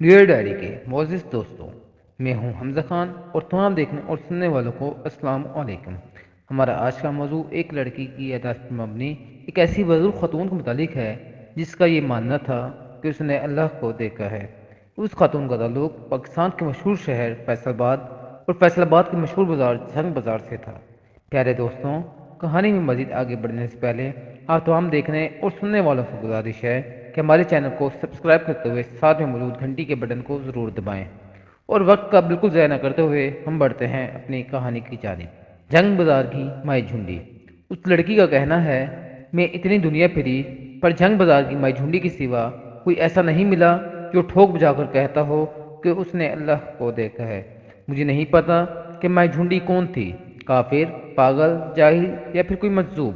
Dear diary کے معزز دوستوں، میں ہوں حمزہ خان اور تمام دیکھنے اور سننے والوں کو السلام علیکم۔ ہمارا آج کا موضوع ایک لڑکی کی یاداشت پر مبنی ایک ایسی بزرگ خاتون کے متعلق ہے جس کا یہ ماننا تھا کہ اس نے اللہ کو دیکھا ہے۔ اس خاتون کا تعلق پاکستان کے مشہور شہر فیصل آباد اور فیصل آباد کے مشہور بازار جنگ بازار سے تھا۔ پیارے دوستوں، کہانی میں مزید آگے بڑھنے سے پہلے آپ تمام دیکھنے اور سننے والوں سے گزارش ہے کہ ہمارے چینل کو سبسکرائب کرتے ہوئے ساتھ میں موجود گھنٹی کے بٹن کو ضرور دبائیں، اور وقت کا بالکل ضائع نہ کرتے ہوئے ہم بڑھتے ہیں اپنی کہانی کی جانب۔ جنگ بازار کی مائی جھنڈی۔ اس لڑکی کا کہنا ہے، میں اتنی دنیا پھری پر جنگ بازار کی مائی جھنڈی کے سوا کوئی ایسا نہیں ملا جو ٹھوک بجا کر کہتا ہو کہ اس نے اللہ کو دیکھا ہے۔ مجھے نہیں پتا کہ مائی جھنڈی کون تھی، کافر، پاگل، جاہل یا پھر کوئی مجذوب،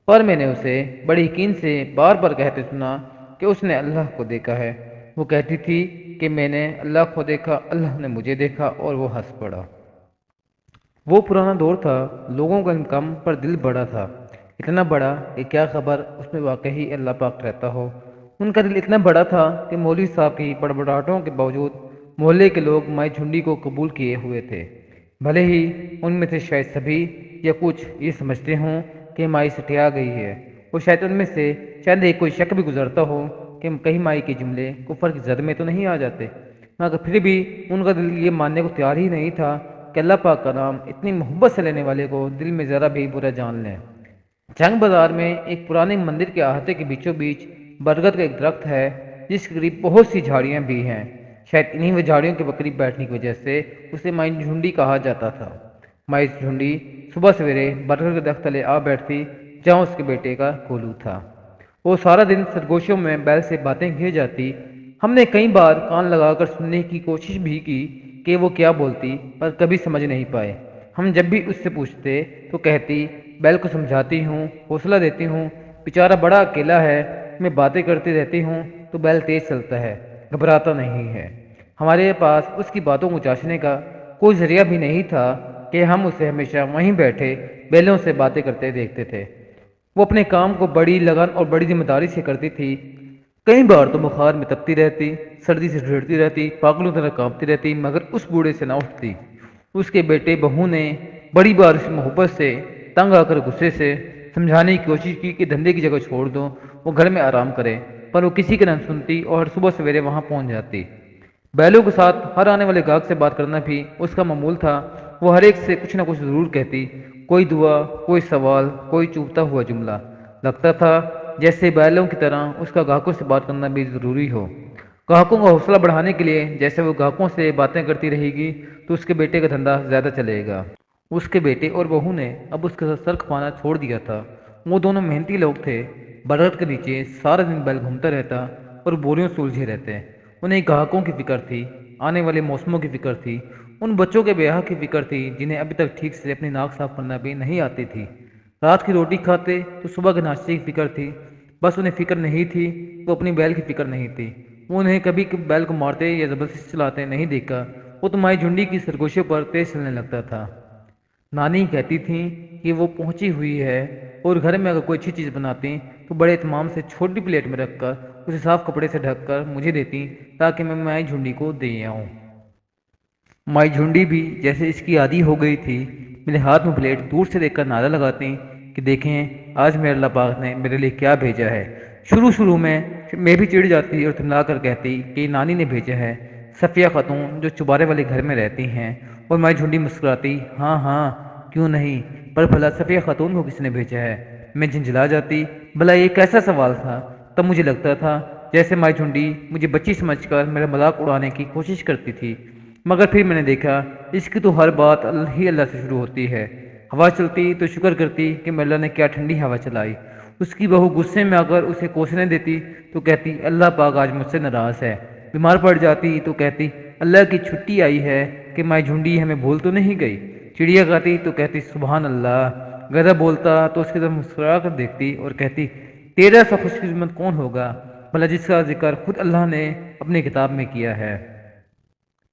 پر میں نے اسے بڑے یقین سے بار بار کہتے سنا کہ اس نے اللہ کو دیکھا ہے۔ وہ کہتی تھی کہ میں نے اللہ کو دیکھا، اللہ نے مجھے دیکھا، اور وہ ہنس پڑا۔ وہ پرانا دور تھا، لوگوں کا کم پر دل بڑا تھا، اتنا بڑا کہ کیا خبر اس میں واقعی اللہ پاک رہتا ہو۔ ان کا دل اتنا بڑا تھا کہ مولوی صاحب کی بڑبڑاہٹوں کے باوجود محلے کے لوگ مائی جھنڈی کو قبول کیے ہوئے تھے، بھلے ہی ان میں سے شاید سبھی یا کچھ یہ سمجھتے ہوں کہ مائی سٹیا گئی ہے، اور شاید ان میں سے چند ایک کوئی شک بھی گزرتا ہو کہ کہیں مائی کے جملے کفر کی زد میں تو نہیں آ جاتے، مگر پھر بھی ان کا دل یہ ماننے کو تیار ہی نہیں تھا کہ اللہ پاک کا نام اتنی محبت سے لینے والے کو دل میں ذرا بھی برا جان لیں۔ جنگ بازار میں ایک پرانے مندر کے احاطے کے بیچوں بیچ برگد کا ایک درخت ہے جس کے قریب بہت سی جھاڑیاں بھی ہیں۔ شاید انہی وہ جھاڑیوں کے قریب بیٹھنے کی وجہ سے اسے مائی جھنڈی کہا جاتا تھا۔ مائی جھنڈی صبح سویرے برگد کے درخت تلے آ بیٹھتی جہاں اس کے بیٹے کا کولو تھا۔ وہ سارا دن سرگوشیوں میں بیل سے باتیں کیے جاتی۔ ہم نے کئی بار کان لگا کر سننے کی کوشش بھی کی کہ وہ کیا بولتی، پر کبھی سمجھ نہیں پائے۔ ہم جب بھی اس سے پوچھتے تو کہتی، بیل کو سمجھاتی ہوں، حوصلہ دیتی ہوں، بیچارہ بڑا اکیلا ہے، میں باتیں کرتی رہتی ہوں تو بیل تیز چلتا ہے، گھبراتا نہیں ہے۔ ہمارے پاس اس کی باتوں کو چاشنے کا کوئی ذریعہ بھی نہیں تھا کہ ہم اسے ہمیشہ وہیں بیٹھے بیلوں سے باتیں کرتے دیکھتے تھے۔ وہ اپنے کام کو بڑی لگن اور بڑی ذمہ داری سے کرتی تھی۔ کئی بار تو بخار میں تپتی رہتی، سردی سے ڈھڑتی رہتی، پاگلوں طرح کانپتی رہتی، مگر اس بوڑھے سے نہ اٹھتی۔ اس کے بیٹے بہو نے بڑی بار اس محبت سے تنگ آ کر غصے سے سمجھانے کی کوشش کی کہ دھندے کی جگہ چھوڑ دو، وہ گھر میں آرام کرے، پر وہ کسی کی نہ سنتی اور ہر صبح سویرے وہاں پہنچ جاتی۔ بیلوں کے ساتھ ہر آنے والے گاہک سے بات کرنا بھی اس کا معمول تھا۔ وہ ہر ایک سے کچھ نہ کچھ ضرور کہتی، کوئی دعا، کوئی سوال، کوئی چوبتا ہوا جملہ۔ لگتا تھا جیسے بیلوں کی طرح اس کا گاہکوں سے بات کرنا بھی ضروری ہو۔ گاہکوں کا حوصلہ بڑھانے کے لیے جیسے وہ گاہکوں سے باتیں کرتی رہے گی تو اس کے بیٹے کا دھندا زیادہ چلے گا۔ اس کے بیٹے اور بہو نے اب اس کے ساتھ سر کھپانا چھوڑ دیا تھا۔ وہ دونوں محنتی لوگ تھے۔ برگد کے نیچے سارا دن بیل گھومتا رہتا اور بوریوں سے الجھے رہتے۔ انہیں گاہکوں کی فکر تھی، آنے والے موسموں کی فکر تھی، ان بچوں کے بیاہ کی فکر تھی جنہیں ابھی تک ٹھیک سے اپنی ناک صاف کرنا بھی نہیں آتی تھی۔ رات کی روٹی کھاتے تو صبح کے ناشتے کی فکر تھی۔ بس انہیں فکر نہیں تھی، وہ اپنی بیل کی فکر نہیں تھی۔ وہ انہیں کبھی بیل کو مارتے یا زبردستی چلاتے نہیں دیکھا۔ وہ تو مائی جھنڈی کی سرگوشیوں پر تیز چلنے لگتا تھا۔ نانی کہتی تھیں کہ وہ پہنچی ہوئی ہے، اور گھر میں اگر کوئی اچھی چیز بناتی تو بڑے اہتمام سے چھوٹی پلیٹ میں رکھ کر اسے صاف کپڑے سے ڈھک کر مجھے دیتی تاکہ میں مائی جھنڈی کو دے آؤں۔ مائی جھنڈی بھی جیسے اس کی عادی ہو گئی تھی، میرے ہاتھ میں پلیٹ دور سے دیکھ کر نعرہ لگاتی کہ دیکھیں آج میرے اللہ پاک نے میرے لیے کیا بھیجا ہے۔ شروع میں بھی چڑ جاتی اور تھملا کر کہتی کہ یہ نانی نے بھیجا ہے، صفیہ خاتون جو چوبارے والے گھر میں رہتی ہیں، اور مائی جھنڈی مسکراتی، ہاں ہاں کیوں نہیں، پر بھلا صفیہ خاتون کو کس نے بھیجا ہے؟ میں جھنجھلا جاتی، بھلا یہ کیسا سوال تھا؟ تب مجھے لگتا تھا جیسے مائی جھنڈی مجھے بچی سمجھ کر میرا مذاق اڑانے کی کوشش کرتی تھی، مگر پھر میں نے دیکھا اس کی تو ہر بات اللہ سے شروع ہوتی ہے۔ ہوا چلتی تو شکر کرتی کہ اللہ نے کیا ٹھنڈی ہوا چلائی۔ اس کی بہو غصے میں آ کر اسے کوسنے دیتی تو کہتی اللہ پاک آج مجھ سے ناراض ہے۔ بیمار پڑ جاتی تو کہتی اللہ کی چھٹی آئی ہے کہ مائی جھنڈی ہمیں بھول تو نہیں گئی۔ چڑیا گاتی تو کہتی سبحان اللہ۔ گدھا بولتا تو اس کی طرف مسکرا کر دیکھتی اور کہتی تیرا سا خوش قسمت کون ہوگا بھلا جس کا ذکر خود اللہ نے اپنی کتاب میں کیا ہے۔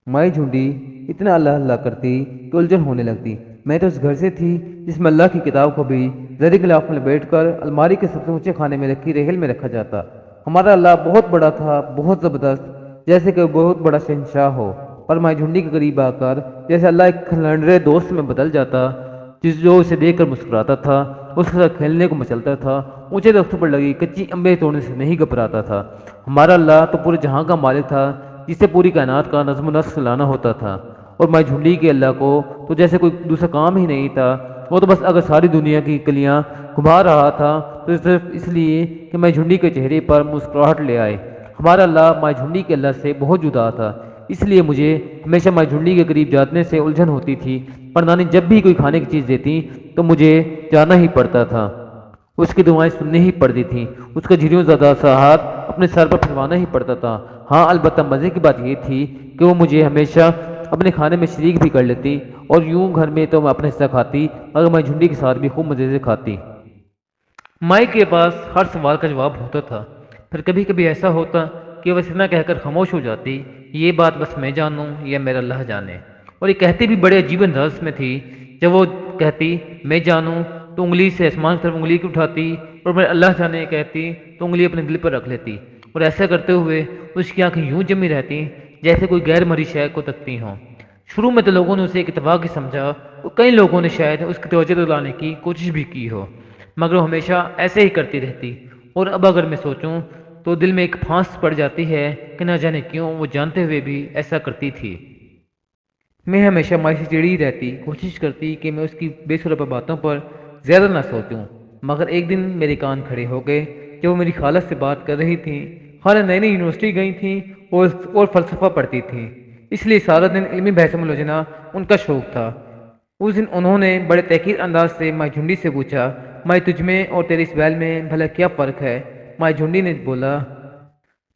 مائی جھنڈی اتنا اللہ اللہ کرتی کہ الجھن ہونے لگتی۔ میں تو اس گھر سے تھی جس میں اللہ کی کتاب کو بھی زری غلاف میں بیٹھ کر الماری کے سب سے اونچے خانے میں رکھی ریہل میں رکھا جاتا۔ ہمارا اللہ بہت بڑا تھا، بہت زبردست، جیسے کہ بہت بڑا شہنشاہ ہو، پر مائی جھنڈی کے قریب آ کر جیسے اللہ ایک کھلنڈرے دوست میں بدل جاتا، جس جو اسے دیکھ کر مسکراتا تھا، اس کے ساتھ کھیلنے کو مچلتا تھا، اونچے درختوں پر لگی کچی امبے توڑنے سے نہیں گھبراتا تھا۔ ہمارا اللہ تو پورے جہاں کا مالک تھا، جسے پوری کائنات کا نظم و نسق چلانا ہوتا تھا، اور مائی جھنڈی کے اللہ کو تو جیسے کوئی دوسرا کام ہی نہیں تھا۔ وہ تو بس اگر ساری دنیا کی کلیاں گھما رہا تھا تو صرف اس لیے کہ مائی جھنڈی کے چہرے پر مسکراہٹ لے آئے۔ ہمارا اللہ مائی جھنڈی کے اللہ سے بہت جدا تھا، اس لیے مجھے ہمیشہ مائی جھنڈی کے قریب جانے سے الجھن ہوتی تھی، پر نانی جب بھی کوئی کھانے کی چیز دیتی تو مجھے جانا ہی پڑتا تھا، اس کی دعائیں سننی ہی پڑتی تھیں، اس کا جھریوں زیادہ سا ہاتھ اپنے سر پر پھروانا ہی پڑتا تھا۔ ہاں البتہ مزے کی بات یہ تھی کہ وہ مجھے ہمیشہ اپنے کھانے میں شریک بھی کر لیتی، اور یوں گھر میں تو میں اپنا حصہ کھاتی، مگر مائی جھنڈی کے ساتھ بھی خوب مزے سے کھاتی۔ مائی کے پاس ہر سوال کا جواب ہوتا تھا، پھر کبھی کبھی ایسا ہوتا کہ وہ اتنا کہہ کر خاموش ہو جاتی، یہ بات بس میں جانوں یا میرا اللہ جانے۔ اور یہ کہتی بھی بڑے عجیب انداز میں تھی۔ جب وہ کہتی میں جانوں تو انگلی سے آسمان کی طرف انگلی کی اٹھاتی، اور میں اللہ جانے کہتی تو انگلی اپنے دل پر رکھ لیتی، اور ایسا کرتے ہوئے اس کی آنکھیں یوں جمی رہتی جیسے کوئی غیر مری شے کو تکتی ہوں۔ شروع میں تو لوگوں نے اسے ایک اتفاق ہی سمجھا، اور کئی لوگوں نے شاید اس کی توجہ دلانے کی کوشش بھی کی ہو، مگر وہ ہمیشہ ایسے ہی کرتی رہتی۔ اور اب اگر میں سوچوں تو دل میں ایک پھانس پڑ جاتی ہے کہ نہ جانے کیوں وہ جانتے ہوئے بھی ایسا کرتی تھی۔ میں ہمیشہ مائی سے چڑی رہتی، کوشش کرتی کہ میں اس کی بے سرپا باتوں پر زیادہ نہ سوچوں، مگر ایک دن میرے کان کھڑے ہو گئے جب وہ میری خالہ سے بات کر رہی تھیں۔ خالہ نئی نئی یونیورسٹی گئی تھیں اور فلسفہ پڑھتی تھیں، اس لیے سارا دن علمی بحث میں الجھنا ان کا شوق تھا۔ اس دن انہوں نے بڑے تحقیر انداز سے مائی جھنڈی سے پوچھا، مائی تجھ میں اور تیرے اس بیل میں بھلا کیا فرق ہے؟ مائی جھنڈی نے بولا،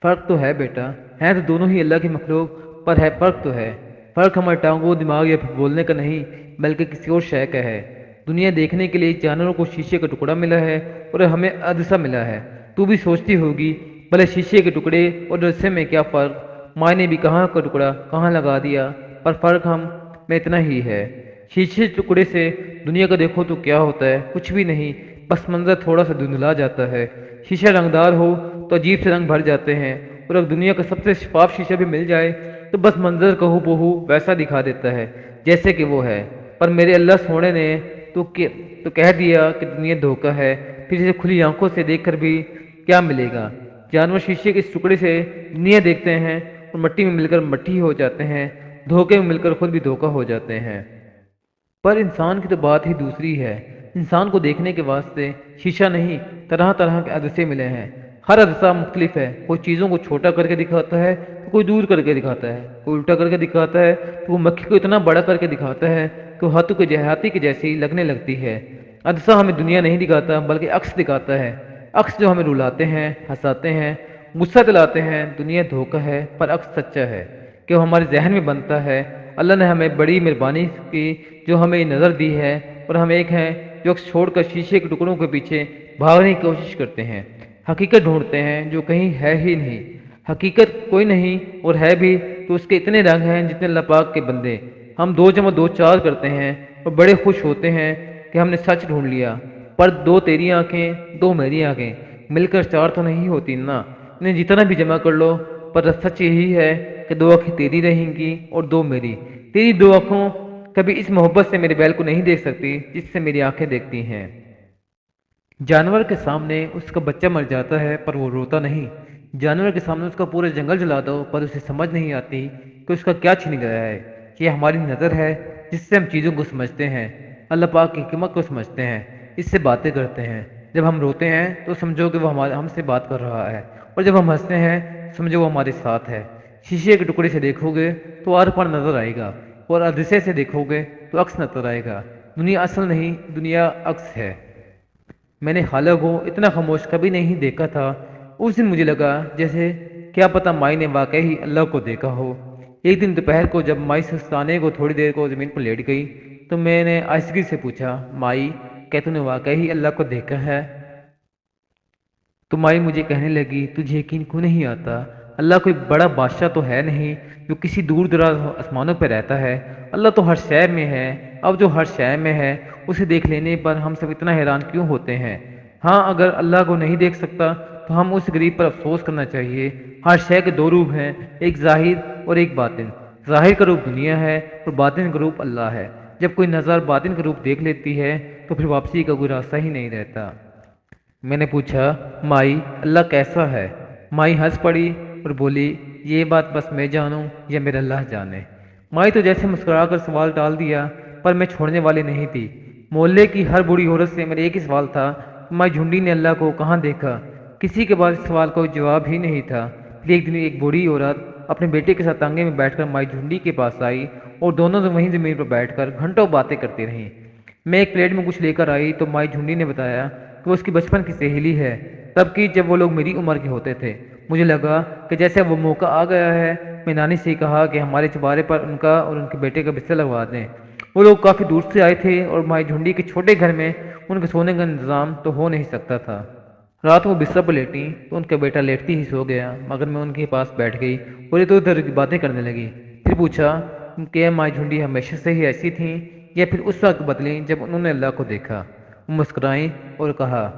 فرق تو ہے بیٹا، ہیں تو دونوں ہی اللہ کی مخلوق، پر ہے فرق تو ہے۔ فرق ہمارے ٹانگوں دماغ یا پھر بولنے کا نہیں بلکہ کسی اور شے کا ہے۔ دنیا دیکھنے کے لیے جانوروں کو شیشے کا ٹکڑا ملا ہے اور ہمیں عدسہ ملا ہے۔ تو بھی سوچتی ہوگی بھلے شیشے کے ٹکڑے اور عدسے میں کیا فرق؟ مائی نے بھی کہاں کا ٹکڑا کہاں لگا دیا، پر فرق ہم میں اتنا ہی ہے۔ شیشے کے ٹکڑے سے دنیا کا دیکھو تو کیا ہوتا ہے؟ کچھ بھی نہیں، بس منظر تھوڑا سا دھندلا جاتا ہے۔ شیشہ رنگدار ہو تو عجیب سے رنگ بھر جاتے ہیں، اور اگر دنیا کا سب سے شفاف شیشہ بھی مل جائے تو بس منظر کہو بہو ویسا دکھا دیتا ہے جیسے کہ وہ ہے۔ پر میرے اللہ سونے نے تو کہہ دیا کہ دنیا دھوکہ ہے، پھر اسے کھلی آنکھوں سے دیکھ کر بھی کیا ملے گا؟ جانور شیشے کے اس ٹکڑے سے دنیا دیکھتے ہیں اور مٹی میں مل کر مٹی ہو جاتے ہیں، دھوکے میں مل کر خود بھی دھوکہ ہو جاتے ہیں۔ پر انسان کی تو بات ہی دوسری ہے۔ انسان کو دیکھنے کے واسطے شیشہ نہیں، طرح طرح کے عدسے ملے ہیں۔ ہر عدسہ مختلف ہے، کوئی چیزوں کو چھوٹا کر کے دکھاتا ہے تو کوئی دور کر کے دکھاتا ہے، کوئی الٹا کر کے دکھاتا ہے تو وہ مکھی کو اتنا بڑا کر کے دکھاتا ہے کہ وہ ہاتھوں کے دیہاتی کے جیسی لگنے لگتی ہے۔ عدسہ ہمیں دنیا نہیں دکھاتا بلکہ عکس دکھاتا ہے، عکس جو ہمیں رلاتے ہیں، ہنساتے ہیں، غصہ دلاتے ہیں۔ دنیا دھوکہ ہے پر عکس سچا ہے کہ وہ ہمارے ذہن میں بنتا ہے۔ اللہ نے ہمیں بڑی مہربانی کی جو ہمیں یہ نظر دی ہے، اور ہم ایک ہیں جو عکس چھوڑ کر شیشے کے ٹکڑوں کے پیچھے بھاگنے کی کوشش کرتے ہیں، حقیقت ڈھونڈتے ہیں جو کہیں ہے ہی نہیں۔ حقیقت کوئی نہیں، اور ہے بھی تو اس کے اتنے رنگ ہیں جتنے اللہ پاک کے بندے۔ ہم دو جمع دو چار کرتے ہیں اور بڑے خوش ہوتے ہیں کہ ہم نے سچ ڈھونڈ لیا، پر دو تیری آنکھیں دو میری آنکھیں مل کر چار تو نہیں ہوتی نا، انہیں جتنا بھی جمع کر لو، پر سچ یہی ہے کہ دو آنکھیں تیری رہیں گی اور دو میری۔ تیری دو آنکھوں کبھی اس محبت سے میرے بیل کو نہیں دیکھ سکتی جس سے میری آنکھیں دیکھتی ہیں۔ جانور کے سامنے اس کا بچہ مر جاتا ہے پر وہ روتا نہیں۔ جانور کے سامنے اس کا پورا جنگل جلا دو پر اسے سمجھ نہیں آتی کہ اس کا کیا چھن گیا ہے۔ یہ ہماری نظر ہے جس سے ہم چیزوں کو سمجھتے ہیں، اللہ پاک کی حکمت کو سمجھتے ہیں، اس سے باتیں کرتے ہیں۔ جب ہم روتے ہیں تو سمجھو کہ وہ ہم سے بات کر رہا ہے، اور جب ہم ہنستے ہیں سمجھو وہ ہمارے ساتھ ہے۔ شیشے کے ٹکڑے سے دیکھو گے تو آر پار نظر آئے گا، اور عدسے سے دیکھو گے تو عکس نظر آئے گا۔ دنیا اصل نہیں، دنیا عکس ہے۔ میں نے خالہ کو اتنا خاموش کبھی نہیں دیکھا تھا۔ اس دن مجھے لگا جیسے کیا پتہ مائی نے واقعی اللہ کو دیکھا ہو۔ ایک دن دوپہر کو جب مائی سستانے کو تھوڑی دیر کو زمین پر لیٹ گئی تو میں نے آہستگی سے پوچھا، مائی کیا تو نے واقعی اللہ کو دیکھا ہے؟ تو مائی مجھے کہنے لگی، تجھے یقین کیوں نہیں آتا؟ اللہ کوئی بڑا بادشاہ تو ہے نہیں جو کسی دور دراز آسمانوں پہ رہتا ہے، اللہ تو ہر شے میں ہے۔ اب جو ہر شے میں ہے اسے دیکھ لینے پر ہم سب اتنا حیران کیوں ہوتے ہیں؟ ہاں اگر اللہ کو نہیں دیکھ سکتا تو ہم اس غریب پر افسوس کرنا چاہیے۔ ہر شے کے دو روپ ہیں، ایک ظاہر اور ایک باطن۔ ظاہر کا روپ دنیا ہے اور باطن کا روپ اللہ ہے۔ جب کوئی نظر باطن کا روپ دیکھ لیتی ہے تو پھر واپسی کا کوئی راستہ ہی نہیں رہتا۔ میں نے پوچھا، مائی اللہ کیسا ہے؟ مائی ہنس پڑی اور بولی، یہ بات بس میں جانوں یا میرا اللہ جانے۔ مائی تو جیسے مسکرا کر سوال ٹال دیا، پر میں چھوڑنے والی نہیں تھی۔ محلے کی ہر بوڑھی عورت سے میرا ایک ہی سوال تھا کہ مائی جھنڈی نے اللہ کو کہاں دیکھا؟ کسی کے پاس اس سوال کا کوئی جواب ہی نہیں تھا۔ پھر ایک دن ایک بوڑھی عورت اپنے بیٹے کے ساتھ آنگے میں بیٹھ کر مائی جھنڈی کے پاس آئی اور دونوں وہیں زمین پر بیٹھ کر گھنٹوں باتیں کرتی رہیں۔ میں ایک پلیٹ میں کچھ لے کر آئی تو مائی جھنڈی نے بتایا کہ وہ اس کی بچپن کی سہیلی ہے، تب کی جب وہ لوگ میری عمر کے ہوتے تھے۔ مجھے لگا کہ جیسے وہ موقع آ گیا ہے۔ میں نانی سے کہا کہ ہمارے چبارے پر ان کا اور ان کے بیٹے کا بستر لگوا دیں۔ وہ لوگ کافی دور سے آئے تھے اور مائی جھنڈی کے چھوٹے گھر میں ان کے سونے کا انتظام تو ہو نہیں سکتا تھا۔ رات وہ بستر پر لیٹی تو ان کا بیٹا لیٹتی ہی سو گیا، مگر میں ان کے پاس بیٹھ گئی اور ادھر ادھر کی باتیں کرنے لگی۔ پھر پوچھا کہ مائی جھنڈی ہمیشہ سے ہی ایسی تھیں یا پھر اس وقت بدلیں جب انہوں نے اللہ کو دیکھا؟ وہ مسکرائیں اور کہا،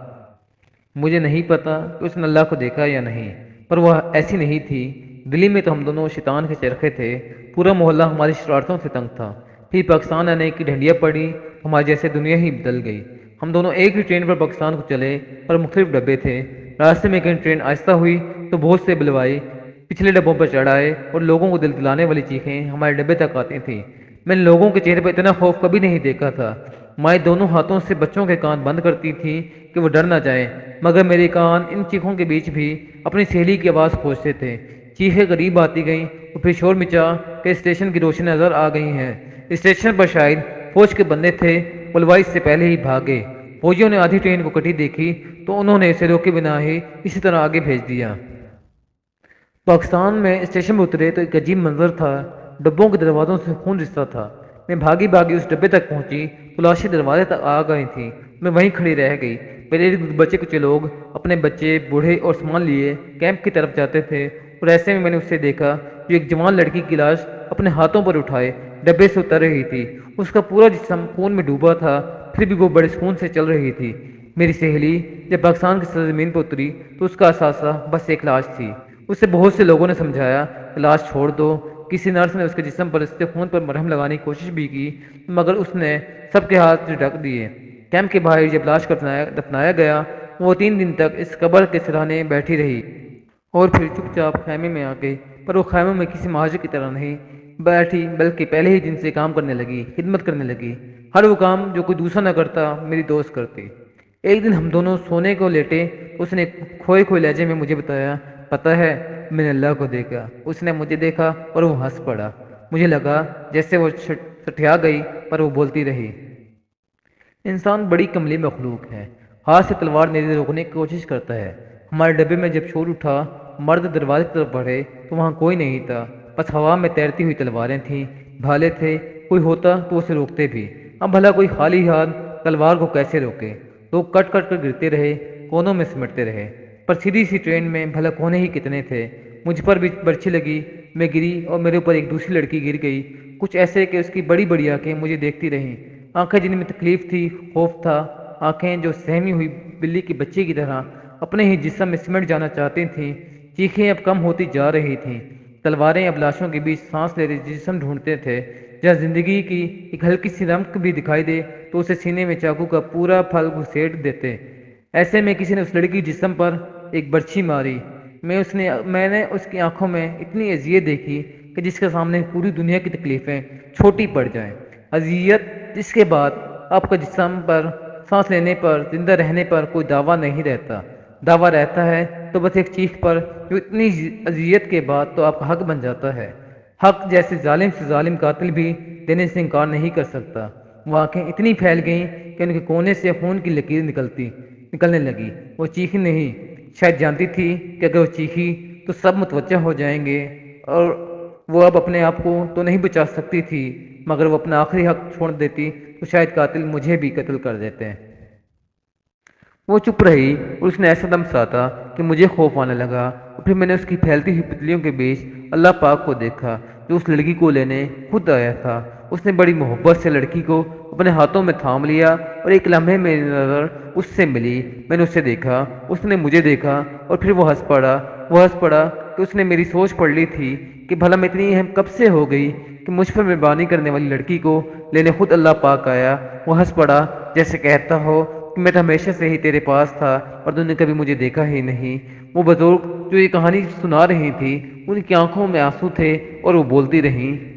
مجھے نہیں پتا کہ اس نے اللہ کو دیکھا یا نہیں، پر وہ ایسی نہیں تھی۔ دلی میں تو ہم دونوں شیطان کے چرخے تھے، پورا محلہ ہماری شرارتوں سے تنگ تھا۔ پھر پاکستان آنے کی ڈھنڈیاں پڑی، ہماری جیسے دنیا ہی بدل گئی۔ ہم دونوں ایک ہی ٹرین پر پاکستان کو چلے، پر مختلف ڈبے تھے۔ راستے میں کہیں ٹرین آہستہ ہوئی تو بہت سے بلوائی پچھلے ڈبوں پر چڑھائے اور لوگوں کو دل دلانے والی چیخیں ہمارے ڈبے تک آتی تھیں۔ میں نے لوگوں کے چہرے پر اتنا خوف کبھی نہیں دیکھا تھا۔ مائیں دونوں ہاتھوں سے بچوں کے کان بند کرتی تھیں کہ وہ ڈر نہ جائیں، مگر میرے کان ان چیخوں کے بیچ بھی اپنی سہیلی کی آواز کھوجتے تھے۔ چیخیں قریب آتی گئیں اور پھر شور مچا کہ اسٹیشن کی روشنی نظر آ گئی ہیں۔ اسٹیشن پر شاید فوج کے بندے تھے، پلوائی سے پہلے ہی بھاگے۔ فوجیوں نے آدھی ٹرین کو کٹی دیکھی تو انہوں نے اسے روکے بنا ہی اسی طرح آگے بھیج دیا۔ پاکستان میں اسٹیشن پر اترے تو ایک عجیب منظر تھا، ڈبوں کے دروازوں سے خون رستا تھا۔ میں بھاگی بھاگی اس ڈبے تک پہنچی تو لاشیں دروازے تک آ گئی تھیں۔ میں وہیں کھڑی رہ گئی۔ میرے ارد گرد بچے کچھ لوگ اپنے بچے، بوڑھے اور سامان لیے کیمپ کی طرف جاتے تھے، اور ایسے میں نے اسے دیکھا جو ایک جوان لڑکی کی لاش اپنے ہاتھوں پر اٹھائے ڈبے سے اتر رہی تھی۔ اس کا پورا جسم خون میں ڈوبا تھا، پھر بھی وہ بڑے سکون سے چل رہی تھی۔ میری سہیلی جب پاکستان کی سرزمین پر اتری تو اس کا اثاثہ بس ایک لاش تھی۔ اسے بہت سے لوگوں نے سمجھایا کہ لاش چھوڑ دو۔ کسی نرس نے اس کے جسم پر اس کے خون پر مرہم لگانے کی کوشش بھی کی، مگر اس نے سب کے ہاتھ سے ڈھک دیے۔ کیمپ کے باہر جب لاش کو دفنایا گیا، وہ 3 دن تک اس قبر کے سرانے بیٹھی رہی اور پھر چپ چاپ خیمے میں آ گئی۔ پر وہ خیموں میں کسی مہاجر کی طرح نہیں بیٹھی، بلکہ پہلے ہی دن سے کام کرنے لگی، خدمت کرنے لگی۔ ہر وہ کام جو کوئی دوسرا نہ کرتا میری دوست کرتی۔ ایک دن ہم دونوں سونے کو لیٹے، اس نے کھوئے کھوئے لہجے میں مجھے بتایا، پتہ ہے میں نے اللہ کو دیکھا۔ اس نے مجھے دیکھا اور وہ ہنس پڑا۔ مجھے لگا جیسے وہ سٹھیا گئی، پر وہ بولتی رہی، انسان بڑی کملی مخلوق ہے، ہاتھ سے تلوار میرے روکنے کی کوشش کرتا ہے۔ ہمارے ڈبے میں جب شور اٹھا، مرد دروازے کی طرف بڑھے تو وہاں کوئی نہیں تھا، بس ہوا میں تیرتی ہوئی تلواریں تھیں، بھالے تھے۔ کوئی ہوتا تو اسے روکتے بھی، اب بھلا کوئی خالی ہاتھ تلوار کو کیسے روکے؟ لوگ کٹ کٹ کر گرتے رہے، کونوں میں سمٹتے رہے، پر سیدھی سی ٹرین میں بھلا کونے ہی کتنے تھے۔ مجھ پر بھی برچھی لگی، میں گری اور میرے اوپر ایک دوسری لڑکی گر گئی، کچھ ایسے کہ اس کی بڑی بڑی آنکھیں مجھے دیکھتی رہیں، آنکھیں جن میں تکلیف تھی، خوف تھا، آنکھیں جو سہمی ہوئی بلی کی بچے کی طرح اپنے ہی جسم میں سمٹ جانا چاہتی تھیں۔ چیخیں اب کم ہوتی جا رہی تھیں، تلواریں اب لاشوں کے بیچ سانس لے رہے جسم ڈھونڈتے تھے۔ جہاں زندگی کی ایک ہلکی سی رمق بھی دکھائی دے تو اسے سینے میں چاقو کا پورا پھل گھسیٹ دیتے۔ ایسے میں کسی نے اس لڑکی کے جسم پر ایک برچھی ماری۔ میں نے اس کی آنکھوں میں اتنی اذیت دیکھی کہ جس کے سامنے پوری دنیا کی تکلیفیں چھوٹی پڑ جائیں، اذیت جس کے بعد آپ کا جسم پر سانس لینے پر، زندہ رہنے پر کوئی دعویٰ نہیں رہتا۔ دعویٰ رہتا ہے تو بس ایک چیخ پر، جو اتنی اذیت کے بعد تو آپ کا حق بن جاتا ہے۔ حق جیسے ظالم سے ظالم قاتل بھی دینے سے انکار نہیں کر سکتا۔ وہ آنکھیں اتنی پھیل گئیں کہ ان کے کونے سے خون کی لکیر نکلنے لگی۔ وہ چیخی نہیں، شاید جانتی تھی کہ اگر وہ چیخی تو سب متوجہ ہو جائیں گے، اور وہ اب اپنے آپ کو تو نہیں بچا سکتی تھی، مگر وہ اپنا آخری حق چھوڑ دیتی تو شاید قاتل مجھے بھی قتل کر دیتے۔ وہ چپ رہی اور اس نے ایسا دم ساتا کہ مجھے خوف آنے لگا، اور پھر میں نے اس کی پھیلتی ہوئی پتلیوں کے بیچ اللہ پاک کو دیکھا جو اس لڑکی کو لینے خود آیا تھا۔ اس نے بڑی محبت سے لڑکی کو اپنے ہاتھوں میں تھام لیا اور ایک لمحے میں نظر اس سے ملی۔ میں نے اسے دیکھا، اس نے مجھے دیکھا اور پھر وہ ہنس پڑا کہ اس نے میری سوچ پڑھ لی تھی کہ بھلا میں اتنی اہم کب سے ہو گئی کہ مجھ پر مہربانی کرنے والی لڑکی کو لینے خود اللہ پاک آیا۔ وہ ہنس پڑا جیسے کہتا ہو کہ میں تو ہمیشہ سے ہی تیرے پاس تھا اور تم نے کبھی مجھے دیکھا ہی نہیں۔ وہ بزرگ جو یہ کہانی سنا رہی تھی ان کی آنکھوں میں آنسو تھے اور وہ بولتی رہیں۔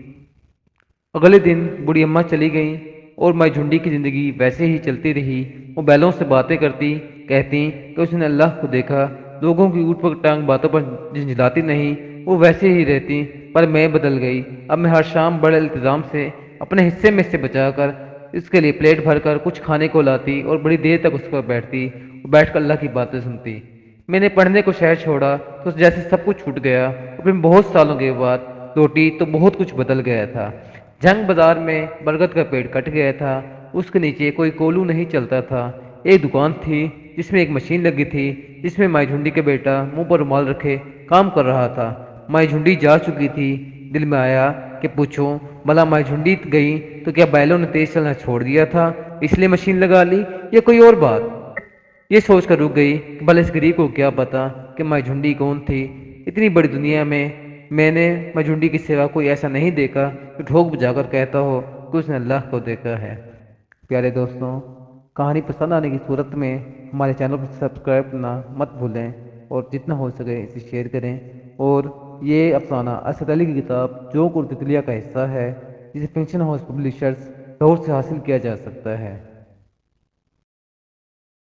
اگلے دن بوڑھی اماں چلی گئیں اور مائی جھنڈی کی زندگی ویسے ہی چلتی رہی۔ وہ بیلوں سے باتیں کرتی، کہتی کہ اس نے اللہ کو دیکھا، لوگوں کی اوٹ پٹ ٹانگ باتوں پر جھنجھلاتی نہیں، وہ ویسے ہی رہتی۔ پر میں بدل گئی۔ اب میں ہر شام بڑے التزام سے اپنے حصے میں سے بچا کر اس کے لیے پلیٹ بھر کر کچھ کھانے کو لاتی اور بڑی دیر تک اس پر بیٹھتی اور بیٹھ کر اللہ کی باتیں سنتی۔ میں نے پڑھنے کو شہر چھوڑا تو جیسے سب کچھ چھوٹ گیا اور پھر بہت سالوں کے بعد لوٹی تو بہت کچھ بدل گیا تھا۔ جنگ بازار میں برگد کا پیڑ کٹ گیا تھا، اس کے نیچے کوئی کولو نہیں چلتا تھا۔ ایک دکان تھی جس میں ایک مشین لگی تھی جس میں مائی جھنڈی کا بیٹا منہ پر رومال رکھے کام کر رہا تھا۔ مائی جھنڈی جا چکی تھی۔ دل میں آیا کہ پوچھوں بھلا مائی جھنڈی گئی تو کیا بیلوں نے تیز چلنا چھوڑ دیا تھا اس لیے مشین لگا لی یا کوئی اور بات؟ یہ سوچ کر رک گئی کہ بھلا اس غریب کو کیا پتا کہ مائی جھنڈی کون تھی۔ اتنی بڑی دنیا میں نے مائی جھنڈی کی سوا کوئی ایسا نہیں دیکھا کہ ٹھوک بجا کر کہتا ہو کہ اس نے اللہ کو دیکھا ہے۔ پیارے دوستوں، کہانی پسند آنے کی صورت میں ہمارے چینل کو سبسکرائب کرنا مت بھولیں اور جتنا ہو سکے اسے شیئر کریں۔ اور یہ افسانہ اسد علی کی کتاب جو تتلیہ کا حصہ ہے جسے فنکشن ہاؤس پبلیشرز لاہور سے حاصل کیا جا سکتا ہے۔